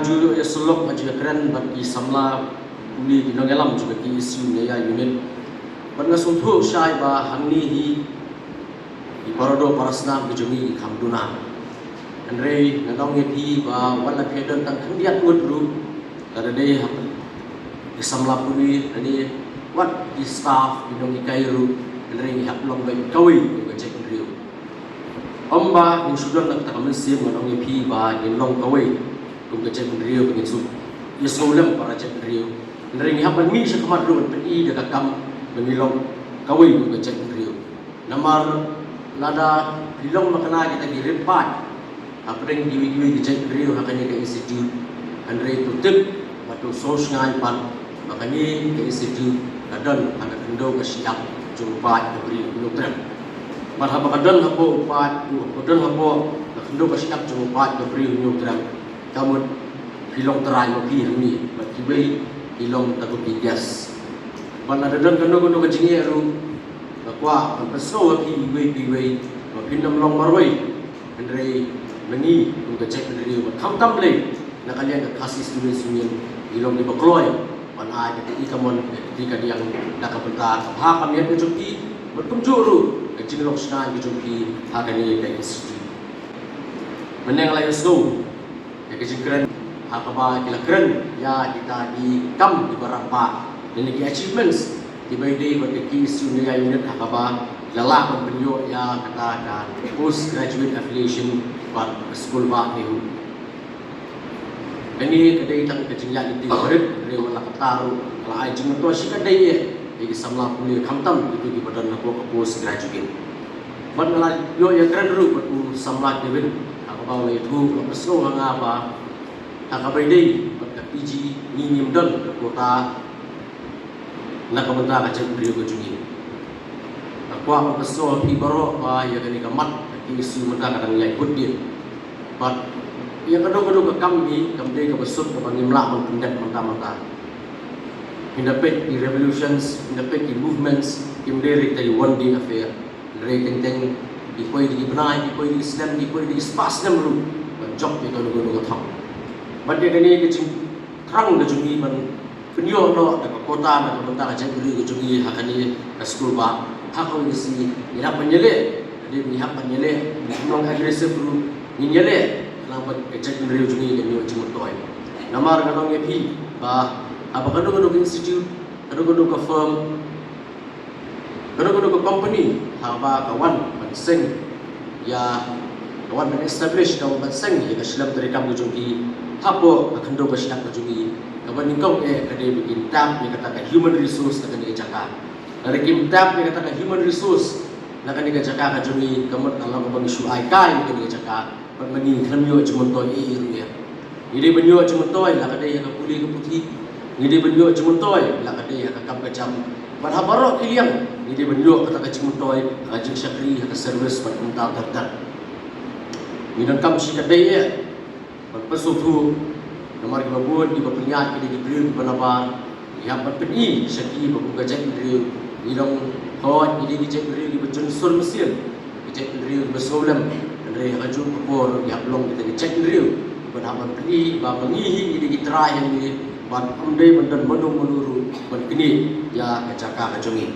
ju ya selok aja keren bagi samla uli di nongelam juga ki isu ya unit ban ngasum thu shai ba hangni hi di parodo parasna bijumi khamduna andre ngadong ngepi ba wala phedan tang khandiat ngudru kada dei hap di samla uli ani what di staff di nong ikairu andre hap long ba kawi ko cek riu omba in sudan nak takamen sim ngadong ngepi ba in long kawi kum ke cek riu ngin su yesolem para cek riu andre hap mi se kamat ru pen i de kakam menilong kawi kum ke cek riu namar lada dilong makana kita direpat apreng diwi-diwi di cek riu hakani ke institute andre tutip batu sos ngai pan makani ke institute kadon agak kendo ke siap jumpa ke beri dokter marhaba kadon hapo upat kadon hapo kendo ke siap jumpa ke beri dokter kamu hilong terai moki ni batibai hilong takut digas pan ada don kendo ke jingi ru kwa peso ki biwe mapindam long marwai andre meni untuk cek dari kham tam le na kalian ke kasih student ilong di bakloy pan ai ketika mon ketika dia nak bentar ha kami ke joki berkum juru ke jinglok snan ke joki ha kani ke institute meneng la yusdo ke jingkren ha ka ba kila kren ya kita di kam di barapa dan ki achievements di bayi bagi isu ni unit ha ka ba lala penyo ya kata post graduate affiliation par school ba ni ini kedai tang kejinja itu berit rewala kataru kalau ai jing to si kedai ye di samla puli khamtam itu di badan aku post graduate ban la yo ya keren ru batu samla kevin aku bawa itu pesno hanga ba ka bai dei bat PG ni nim don kota nak bentar aja beliau kejungi aku apa pesno ibaro ba ya kani kamat isu mereka kadang yang ikut dia but yang kedua-kedua ke kami ke besut ke pangimlah mengkendak mentah-mentah mendapat di revolutions mendapat di movements mendapat dari one day affair dari tentang di koi di benai di koi di Islam di koi di spas dan baru job itu kedua-kedua ke thang but dia kini kecing terang kejungi men penyo no ke kota dan mentah aja beri kejungi hakani ke school ba hakau isi ira penyele dia mihap penyele belum agresif dulu nyele lambat kecek dari ujung ini kami cuma toy namar kadang ngepi bah apa kadang institute kadang ke firm kadang ke company apa kawan penseng ya kawan establish kawan penseng ya keselam dari kamu ujung ini apa akan do keselam ujung ini kawan ingkau kadang bikin tap yang katakan human resource akan dicakap dari kim tap yang katakan human resource nak ni kacaka kajumi kamu dalam bang isu aikai ni kacaka permani khamyo jumontoy iruya ini benyo jumontoy la kadai ka puli ka putih ini benyo jumontoy la kadai ka kam kacam barhabaro kiliang ini benyo kata ka jumontoy ka jing syakri ka service pat unta tertar minan kam si kadai ya berpesutu nomor ke babun di bapunya ke di beliau balabar yang berpeni syaki babu gajak beliau ilong kawan ini dicek beri di bejun sur mesin dicek beri di besolam dari haju pur di hablong kita dicek beri berhaman beri babangi ini kita yang ini ban amde bandan menung menuru ban kini ya kecaka kejungi